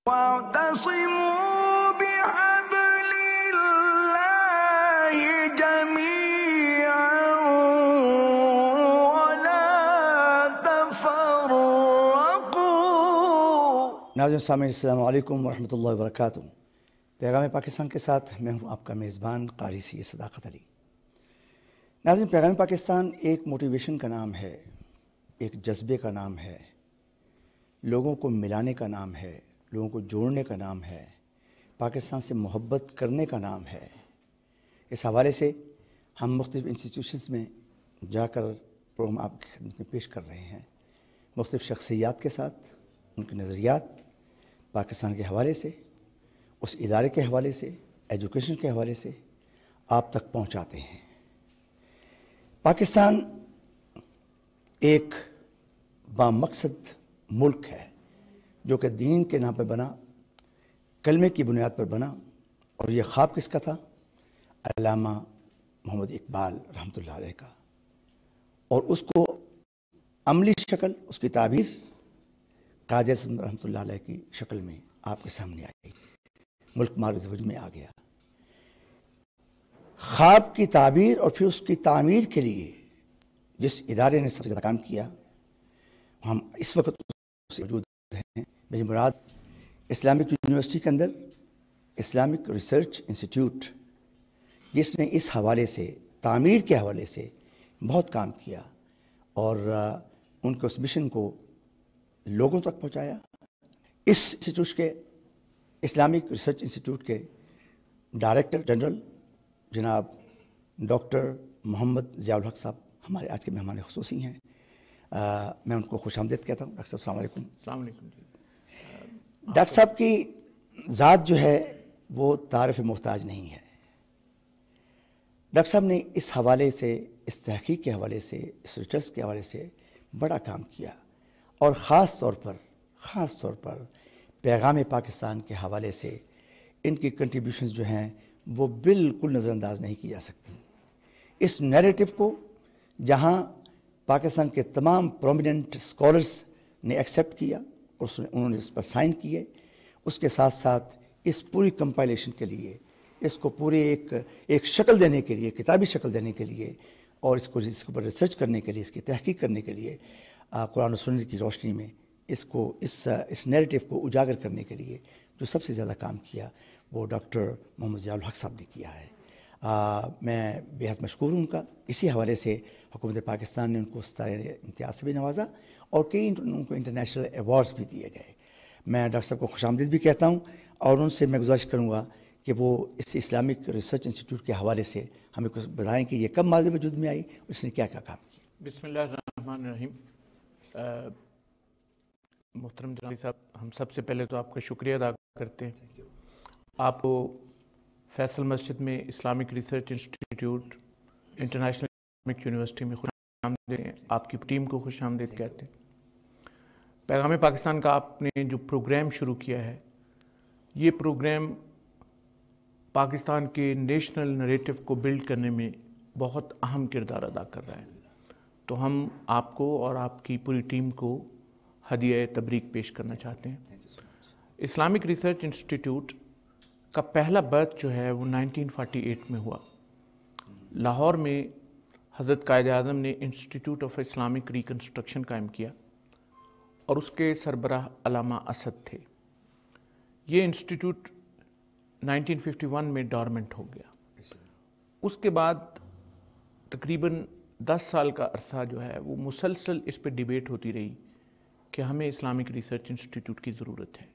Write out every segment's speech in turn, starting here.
واعتصموا بحبل الله جميعا ولا تفرقوا۔ ناظرین سامعین السلام علیکم ورحمۃ اللہ وبرکاتہ۔ پیغام پاکستان کے ساتھ میں ہوں آپ کا میزبان قاری سی صداقت علی۔ ناظرین، پیغام پاکستان ایک موٹیویشن کا نام ہے، ایک جذبے کا نام ہے، لوگوں کو ملانے کا نام ہے، لوگوں کو جوڑنے کا نام ہے، پاکستان سے محبت کرنے کا نام ہے۔ اس حوالے سے ہم مختلف انسٹیٹیوشنز میں جا کر پروگرام آپ کی خدمت میں پیش کر رہے ہیں، مختلف شخصیات کے ساتھ ان کے نظریات پاکستان کے حوالے سے، اس ادارے کے حوالے سے، ایجوکیشن کے حوالے سے آپ تک پہنچاتے ہیں۔ پاکستان ایک بامقصد ملک ہے جو کہ دین کے نام پہ بنا، کلمے کی بنیاد پر بنا، اور یہ خواب کس کا تھا؟ علامہ محمد اقبال رحمۃ اللہ علیہ کا، اور اس کو عملی شکل، اس کی تعبیر قائد اعظم رحمۃ اللہ علیہ کی شکل میں آپ کے سامنے آئی، ملک معرض وجود میں آ گیا۔ خواب کی تعبیر اور پھر اس کی تعمیر کے لیے جس ادارے نے سب سے زیادہ کام کیا، ہم اس وقت موجود ہیں۔ میری مراد اسلامک یونیورسٹی کے اندر اسلامک ریسرچ انسٹیٹیوٹ، جس نے اس حوالے سے، تعمیر کے حوالے سے بہت کام کیا اور ان کے اس مشن کو لوگوں تک پہنچایا۔ اس انسٹیٹیوٹ کے، اسلامک ریسرچ انسٹیٹیوٹ کے ڈائریکٹر جنرل جناب ڈاکٹر محمد ضیاء الحق صاحب ہمارے آج کے مہمان خصوصی ہیں۔ میں ان کو خوش آمدید کہتا ہوں۔ ڈاکٹر صاحب السلام علیکم۔ السلام علیکم۔ ڈاکٹر صاحب کی ذات جو ہے وہ تعارف محتاج نہیں ہے۔ ڈاکٹر صاحب نے اس حوالے سے، اس تحقیق کے حوالے سے، اس ریسرچ کے حوالے سے بڑا کام کیا، اور خاص طور پر پیغام پاکستان کے حوالے سے ان کی کنٹریبیوشنز جو ہیں وہ بالکل نظر انداز نہیں کی جا سکتی۔ اس نیریٹو کو جہاں پاکستان کے تمام پرومیننٹ اسکالرس نے ایکسیپٹ کیا اور انہوں نے اس پر سائن کیے، اس کے ساتھ ساتھ اس پوری کمپائلیشن کے لیے، اس کو پورے ایک شکل دینے کے لیے، کتابی شکل دینے کے لیے، اور اس کے اوپر ریسرچ کرنے کے لیے، اس کی تحقیق کرنے کے لیے، قرآن و سنت کی روشنی میں اس نیریٹو کو اجاگر کرنے کے لیے جو سب سے زیادہ کام کیا وہ ڈاکٹر محمد ضیاء الحق صاحب نے کیا ہے۔ میں بہت مشکور ہوں ان کا۔ اسی حوالے سے حکومت پاکستان نے ان کو ستارۂ امتیاز سے بھی نوازا اور کئی ان کو انٹرنیشنل ایوارڈز بھی دیے گئے۔ میں ڈاکٹر صاحب کو خوش آمدید بھی کہتا ہوں، اور ان سے میں گزارش کروں گا کہ وہ اس اسلامک ریسرچ انسٹیٹیوٹ کے حوالے سے ہمیں کچھ بتائیں کہ یہ کب ماضی وجود میں آئی اور اس نے کیا کیا کام کیا۔ بسم اللہ الرحمن الرحیم۔ محترم جناب صاحب، ہم سب سے پہلے تو آپ کا شکریہ ادا کرتے ہیں۔ آپ کو فیصل مسجد میں Islamic research institute international Islamic university میں خوش آمدید ہیں، آپ کی ٹیم کو خوش آمدید کہتے ہیں۔ پیغام پاکستان کا آپ نے جو پروگرام شروع کیا ہے، یہ پروگرام پاکستان کے نیشنل نریٹو کو بلڈ کرنے میں بہت اہم کردار ادا کر رہا ہے، تو ہم آپ کو اور آپ کی پوری ٹیم کو ہدیہ تبریک پیش کرنا چاہتے ہیں۔ اسلامک ریسرچ انسٹیٹیوٹ کا پہلا برتھ جو ہے وہ 1948 میں ہوا۔ لاہور میں حضرت قائد اعظم نے انسٹیٹیوٹ آف اسلامک ریکنسٹرکشن قائم کیا اور اس کے سربراہ علامہ اسد تھے۔ یہ انسٹیٹیوٹ 1951 میں ڈورمنٹ ہو گیا۔ اس کے بعد تقریباً 10 سال کا عرصہ جو ہے وہ مسلسل اس پہ ڈیبیٹ ہوتی رہی کہ ہمیں اسلامک ریسرچ انسٹیٹیوٹ کی ضرورت ہے۔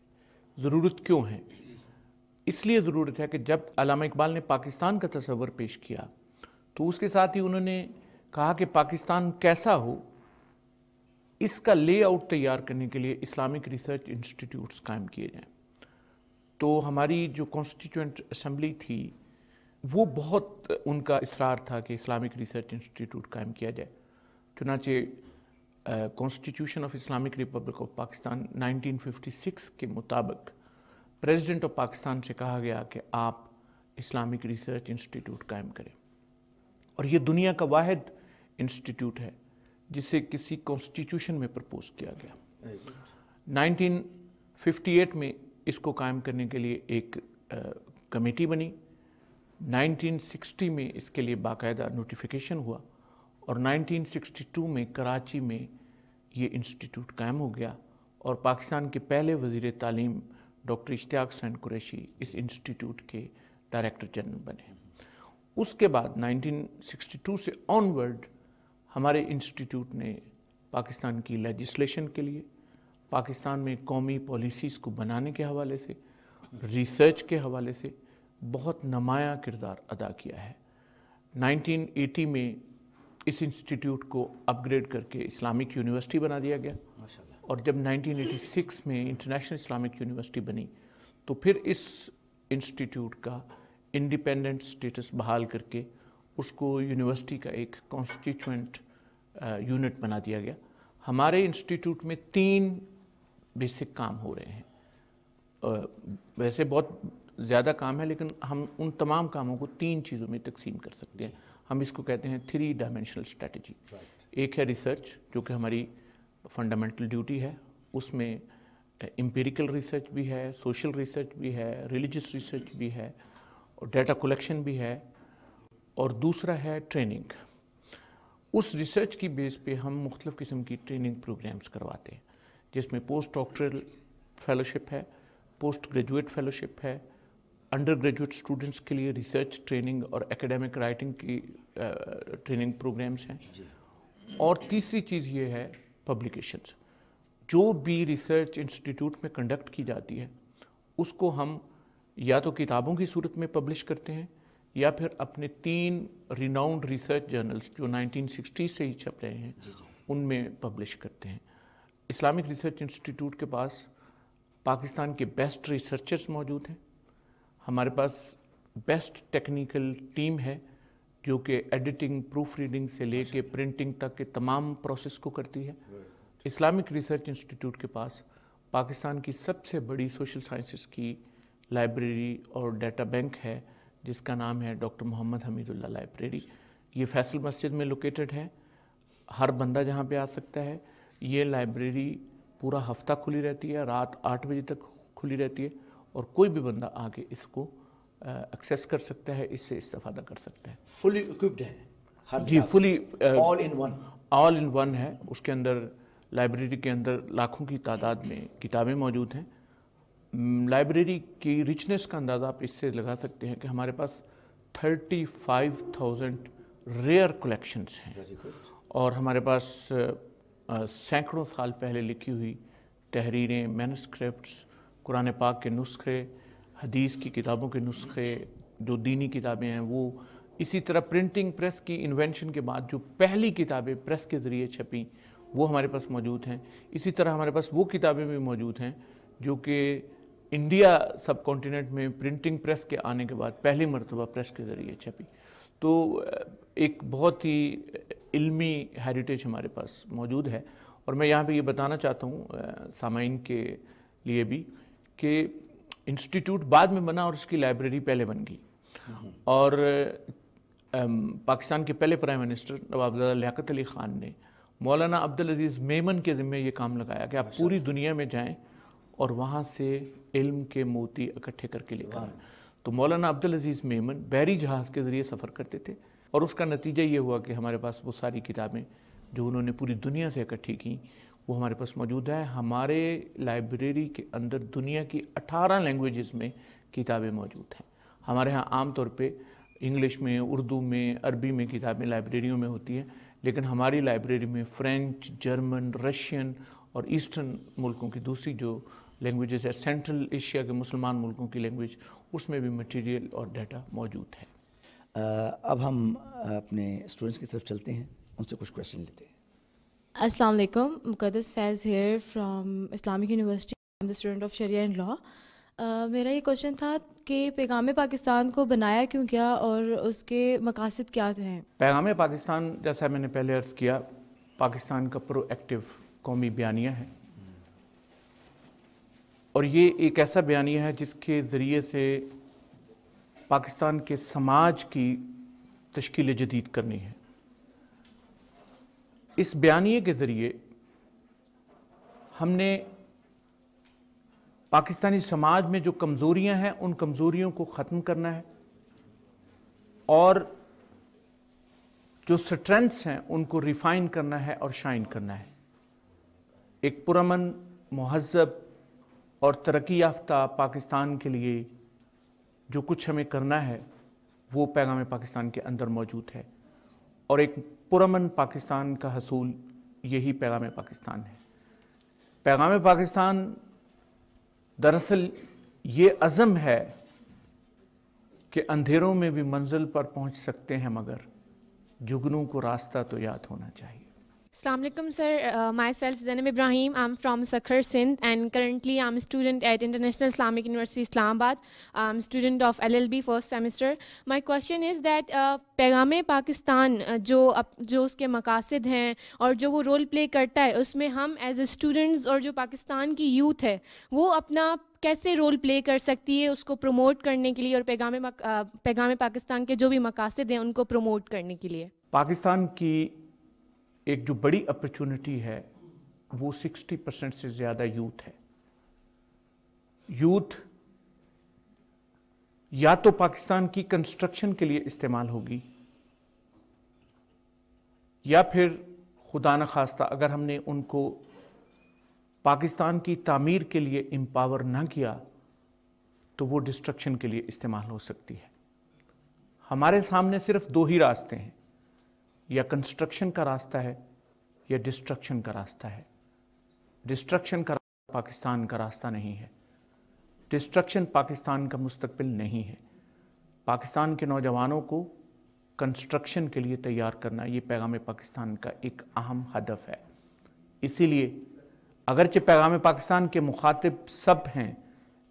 ضرورت کیوں ہے؟ اس لیے ضرورت ہے کہ جب علامہ اقبال نے پاکستان کا تصور پیش کیا تو اس کے ساتھ ہی انہوں نے کہا کہ پاکستان کیسا ہو، اس کا لے آؤٹ تیار کرنے کے لیے اسلامک ریسرچ انسٹیٹیوٹس قائم کیے جائیں۔ تو ہماری جو کانسٹیٹیوئنٹ اسمبلی تھی وہ بہت ان کا اصرار تھا کہ اسلامک ریسرچ انسٹیٹیوٹ قائم کیا جائے۔ چنانچہ constitution of Islamic republic of Pakistan 1956 کے مطابق پریزیڈنٹ آف پاکستان سے کہا گیا کہ آپ اسلامک ریسرچ انسٹیٹیوٹ قائم کریں، اور یہ دنیا کا واحد انسٹیٹیوٹ ہے جسے کسی کانسٹیٹیوشن میں پرپوز کیا گیا۔ 1958 میں اس کو قائم کرنے کے لیے ایک کمیٹی بنی. 1960 میں اس کے لیے باقاعدہ نوٹیفیکیشن ہوا اور 1962 میں کراچی میں یہ انسٹیٹیوٹ قائم ہو گیا اور پاکستان کے پہلے وزیر تعلیم ڈاکٹر اشتیاق حسین قریشی اس انسٹیٹیوٹ کے ڈائریکٹر جنرل بنے. اس کے بعد 1962 سے آنورڈ ہمارے انسٹیٹیوٹ نے پاکستان کی لیجسلیشن کے لیے، پاکستان میں قومی پالیسیز کو بنانے کے حوالے سے، ریسرچ کے حوالے سے بہت نمایاں کردار ادا کیا ہے. 1980 میں اس انسٹیٹیوٹ کو اپ گریڈ کر کے اسلامک یونیورسٹی بنا دیا گیا اور جب 1986 میں انٹرنیشنل اسلامک یونیورسٹی بنی تو پھر اس انسٹیٹیوٹ کا انڈیپینڈنٹ سٹیٹس بحال کر کے اس کو یونیورسٹی کا ایک کانسٹیٹیوئنٹ یونٹ بنا دیا گیا. ہمارے انسٹیٹیوٹ میں 3 بیسک کام ہو رہے ہیں. ویسے بہت زیادہ کام ہے لیکن ہم ان تمام کاموں کو 3 چیزوں میں تقسیم کر سکتے ہیں. ہم اس کو کہتے ہیں 3 ڈائمینشنل اسٹریٹجی. ایک ہے ریسرچ جو کہ ہماری فنڈامنٹل ڈیوٹی ہے، اس میں امپیریکل ریسرچ بھی ہے، سوشل ریسرچ بھی ہے، ریلیجس ریسرچ بھی ہے اور ڈیٹا کلیکشن بھی ہے. اور دوسرا ہے ٹریننگ. اس ریسرچ کی بیس پہ ہم مختلف قسم کی ٹریننگ پروگرامز کرواتے ہیں جس میں پوسٹ ڈاکٹرل فیلوشپ ہے، پوسٹ گریجویٹ فیلوشپ ہے، انڈر گریجویٹ اسٹوڈنٹس کے لیے ریسرچ ٹریننگ اور ایکیڈیمک رائٹنگ کی ٹریننگ پروگرامز ہیں. اور تیسری چیز یہ ہے پبلیکیشنز. جو بھی ریسرچ انسٹیٹیوٹ میں کنڈکٹ کی جاتی ہے اس کو ہم یا تو کتابوں کی صورت میں پبلش کرتے ہیں یا پھر اپنے 3 ریناؤنڈ ریسرچ جرنلز جو 1960 سے ہی چھپ رہے ہیں ان میں پبلش کرتے ہیں. اسلامک ریسرچ انسٹیٹیوٹ کے پاس پاکستان کے بیسٹ ریسرچرز موجود ہیں. ہمارے پاس بیسٹ ٹیکنیکل ٹیم ہے جو کہ ایڈیٹنگ، پروف ریڈنگ سے لے کے پرنٹنگ تک کے تمام پروسیس کو کرتی ہے. اسلامک ریسرچ انسٹیٹیوٹ کے پاس پاکستان کی سب سے بڑی سوشل سائنسز کی لائبریری اور ڈیٹا بینک ہے جس کا نام ہے ڈاکٹر محمد حمید اللہ لائبریری. یہ فیصل مسجد میں لوکیٹڈ ہے. ہر بندہ جہاں پہ آ سکتا ہے. یہ لائبریری پورا ہفتہ کھلی رہتی ہے، رات 8 بجے تک کھلی رہتی ہے اور کوئی بھی بندہ آ کے اس کو ایکسیس کر سکتا ہے، اس سے استفادہ کر سکتا ہے. فلی اکوپڈ ہے جی، فلی آل ان ون ہے. اس کے اندر لائبریری کے اندر لاکھوں کی تعداد میں کتابیں موجود ہیں. لائبریری کی رچنس کا اندازہ آپ اس سے لگا سکتے ہیں کہ ہمارے پاس 35,000 ریئر کلیکشنز ہیں اور ہمارے پاس سینکڑوں سال پہلے لکھی ہوئی تحریریں، مینuscripts، قرآن پاک کے نسخے، حدیث کی کتابوں کے نسخے، جو دینی کتابیں ہیں وہ. اسی طرح پرنٹنگ پریس کی انوینشن کے بعد جو پہلی کتابیں پریس کے ذریعے چھپیں وہ ہمارے پاس موجود ہیں. اسی طرح ہمارے پاس وہ کتابیں بھی موجود ہیں جو کہ انڈیا سب کانٹیننٹ میں پرنٹنگ پریس کے آنے کے بعد پہلی مرتبہ پریس کے ذریعے چھپی. تو ایک بہت ہی علمی ہیریٹیج ہمارے پاس موجود ہے. اور میں یہاں پہ یہ بتانا چاہتا ہوں سامعین کے لیے بھی کہ انسٹیٹیوٹ بعد میں بنا اور اس کی لائبریری پہلے بن گئی. اور پاکستان کے پہلے پرائم منسٹر نواب لیاقت علی خان نے مولانا عبدالعزیز میمن کے ذمہ یہ کام لگایا کہ آپ پوری دنیا میں جائیں اور وہاں سے علم کے موتی اکٹھے کر کے لے کر آئیں. تو مولانا عبدالعزیز میمن بحری جہاز کے ذریعے سفر کرتے تھے اور اس کا نتیجہ یہ ہوا کہ ہمارے پاس وہ ساری کتابیں جو انہوں نے پوری دنیا سے اکٹھی کیں وہ ہمارے پاس موجود ہے. ہمارے لائبریری کے اندر دنیا کی 18 لینگویجز میں کتابیں موجود ہیں. ہمارے ہاں عام طور پہ انگلش میں، اردو میں، عربی میں کتابیں لائبریریوں میں ہوتی ہیں لیکن ہماری لائبریری میں فرینچ، جرمن، رشین اور ایسٹرن ملکوں کی دوسری جو لینگویجز ہے، سینٹرل ایشیا کے مسلمان ملکوں کی لینگویج، اس میں بھی مٹیریل اور ڈیٹا موجود ہے. اب ہم اپنے اسٹوڈنٹس کی طرف چلتے ہیں، ان سے کچھ کویشچن لیتے ہیں. السلام علیکم. Muqaddas Faiz here from Islamic university. I am the student of Sharia and law. میرا یہ کویشچن تھا کہ پیغام پاکستان کو بنایا کیوں گیا اور اس کے مقاصد کیا ہیں؟ پیغام پاکستان جیسا میں نے پہلے عرض کیا پاکستان کا پرو ایکٹیو قومی بیانیہ ہے اور یہ ایک ایسا بیانیہ ہے جس کے ذریعے سے پاکستان کے سماج کی تشکیل جدید کرنی ہے. اس بیانیے کے ذریعے ہم نے پاکستانی سماج میں جو کمزوریاں ہیں ان کمزوریوں کو ختم کرنا ہے اور جو سٹرینتھس ہیں ان کو ریفائن کرنا ہے اور شائن کرنا ہے. ایک پرامن، مہذب اور ترقی یافتہ پاکستان کے لیے جو کچھ ہمیں کرنا ہے وہ پیغام پاکستان کے اندر موجود ہے، اور ایک پرامن پاکستان کا حصول یہی پیغام پاکستان ہے. پیغام پاکستان دراصل یہ عزم ہے کہ اندھیروں میں بھی منزل پر پہنچ سکتے ہیں، مگر جگنوں کو راستہ تو یاد ہونا چاہیے. Assalamu alaikum, sir. Myself Zainab Ibrahim. I'm from Sakhar, Sindh, and currently I'm a student at International Islamic University, Islamabad. I'm a student of LLB first semester. My question is that پیغام پاکستان جو اس کے مقاصد ہیں اور جو وہ role play کرتا ہے، اس میں ہم ایز اے اسٹوڈنٹس اور جو پاکستان کی یوتھ ہے وہ اپنا کیسے رول پلے کر سکتی ہے اس کو پروموٹ کرنے کے لیے، اور پیغام پاکستان کے جو بھی مقاصد ہیں ان کو پروموٹ کرنے کے لیے. پاکستان کی ایک جو بڑی اپرچونٹی ہے وہ 60% سے زیادہ یوتھ ہے. یوتھ یا تو پاکستان کی کنسٹرکشن کے لیے استعمال ہوگی، یا پھر خدا نخواستہ اگر ہم نے ان کو پاکستان کی تعمیر کے لیے امپاور نہ کیا تو وہ ڈسٹرکشن کے لیے استعمال ہو سکتی ہے. ہمارے سامنے صرف دو ہی راستے ہیں، یا کنسٹرکشن کا راستہ ہے یا ڈسٹرکشن کا راستہ ہے. ڈسٹرکشن کا پاکستان کا راستہ نہیں ہے، ڈسٹرکشن پاکستان کا مستقبل نہیں ہے. پاکستان کے نوجوانوں کو کنسٹرکشن کے لیے تیار کرنا یہ پیغام پاکستان کا ایک اہم ہدف ہے. اسی لیے اگرچہ پیغام پاکستان کے مخاطب سب ہیں،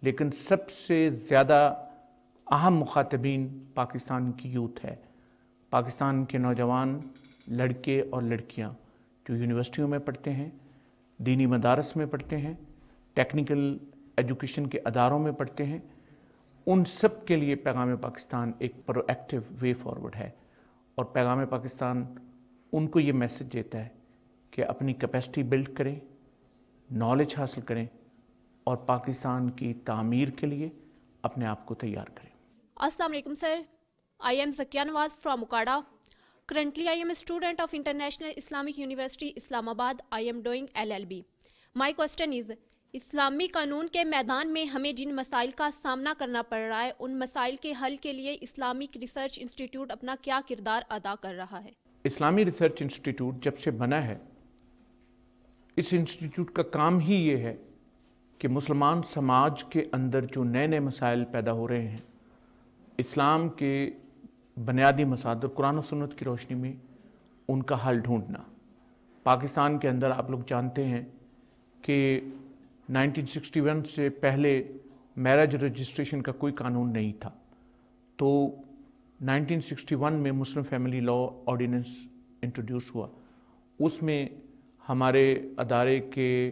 لیکن سب سے زیادہ اہم مخاطبین پاکستان کی یوتھ ہے. پاکستان کے نوجوان لڑکے اور لڑکیاں جو یونیورسٹیوں میں پڑھتے ہیں، دینی مدارس میں پڑھتے ہیں، ٹیکنیکل ایجوکیشن کے اداروں میں پڑھتے ہیں، ان سب کے لیے پیغام پاکستان ایک پرو ایکٹیو وے فارورڈ ہے. اور پیغام پاکستان ان کو یہ میسج دیتا ہے کہ اپنی کیپیسٹی بلڈ کریں، نالج حاصل کریں اور پاکستان کی تعمیر کے لیے اپنے آپ کو تیار کریں. السلام علیکم سر. I am Zakia Nawaz from Okada. Currently, I am a student of International Islamic University, Islamabad. I am doing LLB. My question is, اسلامی قانون کے میدان میں ہمیں جن مسائل کا سامنا کرنا پڑ رہا ہے، ان مسائل کے حل کے لیے اسلامک ریسرچ انسٹیٹیوٹ اپنا کیا کردار ادا کر رہا ہے؟ اسلامی ریسرچ انسٹیٹیوٹ جب سے بنا ہے، اس انسٹیٹیوٹ کا کام ہی یہ ہے کہ مسلمان سماج کے اندر جو نئے نئے مسائل پیدا ہو رہے ہیں، اسلام کے بنیادی مصادر قرآن و سنت کی روشنی میں ان کا حل ڈھونڈنا. پاکستان کے اندر آپ لوگ جانتے ہیں کہ 1961 سے پہلے میرج رجسٹریشن کا کوئی قانون نہیں تھا. تو 1961 میں مسلم فیملی لا آرڈیننس انٹروڈیوس ہوا. اس میں ہمارے ادارے کے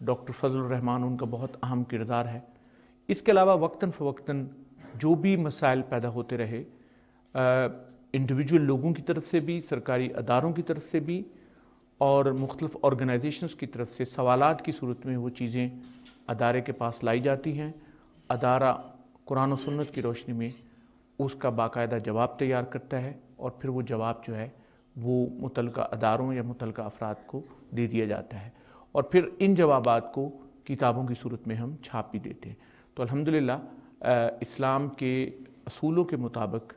ڈاکٹر فضل الرحمان ان کا بہت اہم کردار ہے. اس کے علاوہ وقتاً فوقتاً جو بھی مسائل پیدا ہوتے رہے، انڈیویجول لوگوں کی طرف سے بھی، سرکاری اداروں کی طرف سے بھی اور مختلف آرگنائزیشنز کی طرف سے سوالات کی صورت میں وہ چیزیں ادارے کے پاس لائی جاتی ہیں. ادارہ قرآن و سنت کی روشنی میں اس کا باقاعدہ جواب تیار کرتا ہے، اور پھر وہ جواب جو ہے وہ متعلقہ اداروں یا متعلقہ افراد کو دے دیا جاتا ہے، اور پھر ان جوابات کو کتابوں کی صورت میں ہم چھاپ بھی دیتے ہیں. تو الحمدللہ اسلام کے اصولوں کے مطابق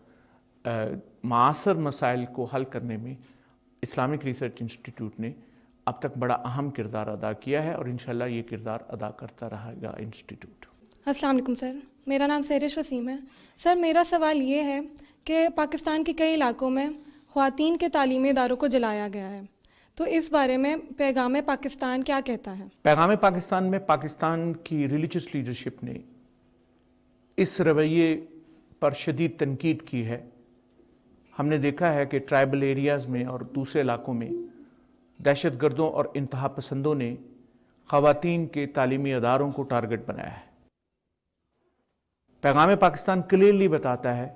معاصر مسائل کو حل کرنے میں اسلامک ریسرچ انسٹیٹیوٹ نے اب تک بڑا اہم کردار ادا کیا ہے، اور انشاءاللہ یہ کردار ادا کرتا رہے گا انسٹیٹیوٹ. السلام علیکم سر. میرا نام سہرش وسیم ہے. سر میرا سوال یہ ہے کہ پاکستان کے کئی علاقوں میں خواتین کے تعلیمی اداروں کو جلایا گیا ہے، تو اس بارے میں پیغام پاکستان کیا کہتا ہے؟ پیغام پاکستان میں پاکستان کی ریلیجس لیڈرشپ نے اس رویے پر شدید تنقید کی ہے. ہم نے دیکھا ہے کہ ٹرائبل ایریاز میں اور دوسرے علاقوں میں دہشت گردوں اور انتہا پسندوں نے خواتین کے تعلیمی اداروں کو ٹارگٹ بنایا ہے. پیغام پاکستان کلیئرلی بتاتا ہے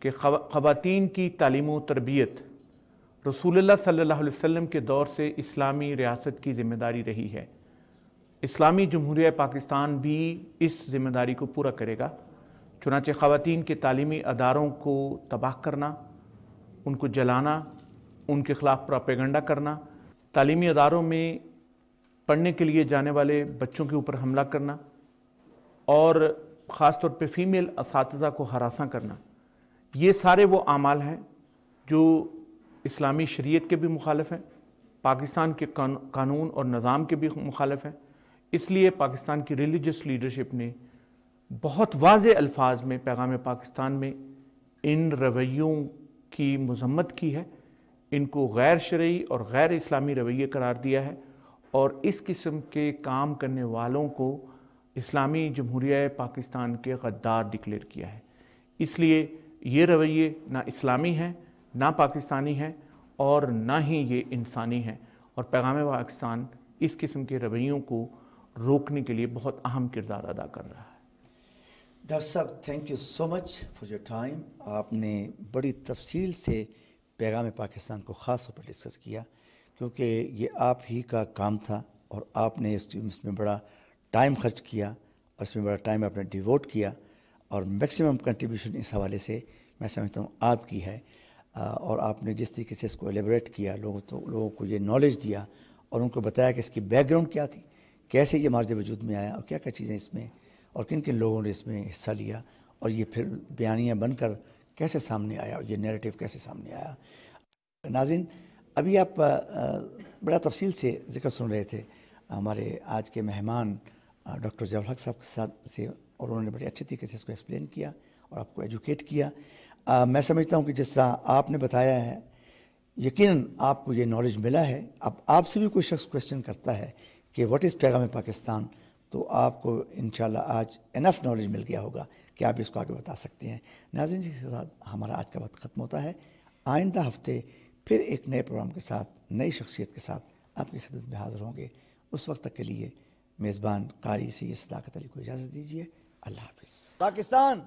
کہ خواتین کی تعلیم و تربیت رسول اللہ صلی اللہ علیہ وسلم کے دور سے اسلامی ریاست کی ذمہ داری رہی ہے، اسلامی جمہوریہ پاکستان بھی اس ذمہ داری کو پورا کرے گا۔ چنانچہ خواتین کے تعلیمی اداروں کو تباہ کرنا، ان کو جلانا، ان کے خلاف پروپیگنڈا کرنا، تعلیمی اداروں میں پڑھنے کے لیے جانے والے بچوں کے اوپر حملہ کرنا اور خاص طور پہ فیمیل اساتذہ کو ہراساں کرنا، یہ سارے وہ اعمال ہیں جو اسلامی شریعت کے بھی مخالف ہیں، پاکستان کے قانون اور نظام کے بھی مخالف ہیں۔ اس لیے پاکستان کی ریلیجس لیڈرشپ نے بہت واضح الفاظ میں پیغام پاکستان میں ان رویوں کی مذمت کی ہے، ان کو غیر شرعی اور غیر اسلامی رویے قرار دیا ہے، اور اس قسم کے کام کرنے والوں کو اسلامی جمہوریہ پاکستان کے غدار ڈکلیئر کیا ہے۔ اس لیے یہ رویے نہ اسلامی ہیں، نہ پاکستانی ہیں، اور نہ ہی یہ انسانی ہیں، اور پیغام پاکستان اس قسم کے رویوں کو روکنے کے لیے بہت اہم کردار ادا کر رہا ہے۔ ڈاکٹر صاحب thank you so much for your time. آپ نے بڑی تفصیل سے پیغام پاکستان کو خاص طور پر ڈسکس کیا، کیونکہ یہ آپ ہی کا کام تھا اور آپ نے اس میں بڑا ٹائم خرچ کیا اور اس میں بڑا ٹائم آپ نے ڈیووٹ کیا، اور میکسیمم کنٹریبیوشن اس حوالے سے میں سمجھتا ہوں آپ کی ہے، اور آپ نے جس طریقے سے اس کو ایلیبریٹ کیا، لوگوں کو یہ نالج دیا اور ان کو بتایا کہ اس کی بیک گراؤنڈ کیا تھی، کیسے یہ مارج وجود میں آیا اور کیا کیا چیزیں اس میں، اور کن کن لوگوں نے اس میں حصہ لیا، اور یہ پھر بیانیہ بن کر کیسے سامنے آیا اور یہ نیریٹو کیسے سامنے آیا۔ ناظرین، ابھی آپ بڑا تفصیل سے ذکر سن رہے تھے ہمارے آج کے مہمان ڈاکٹر ضیاء الحق صاحب کے ساتھ سے، اور انہوں نے بڑے اچھے طریقے سے اس کو ایکسپلین کیا اور آپ کو ایجوکیٹ کیا۔ میں سمجھتا ہوں کہ جس طرح آپ نے بتایا ہے، یقیناً آپ کو یہ نالج ملا ہے۔ اب آپ سے بھی کوئی شخص کویسچن کرتا ہے کہ واٹ از پیغام پاکستان، تو آپ کو انشاءاللہ آج انف نالج مل گیا ہوگا کہ آپ اس کو آگے بتا سکتے ہیں۔ ناظرین، اس کے ساتھ ہمارا آج کا وقت ختم ہوتا ہے۔ آئندہ ہفتے پھر ایک نئے پروگرام کے ساتھ، نئی شخصیت کے ساتھ آپ کی خدمت میں حاضر ہوں گے۔ اس وقت تک کے لیے میزبان قاری سید صداقت علی کو اجازت دیجیے۔ اللہ حافظ۔ پاکستان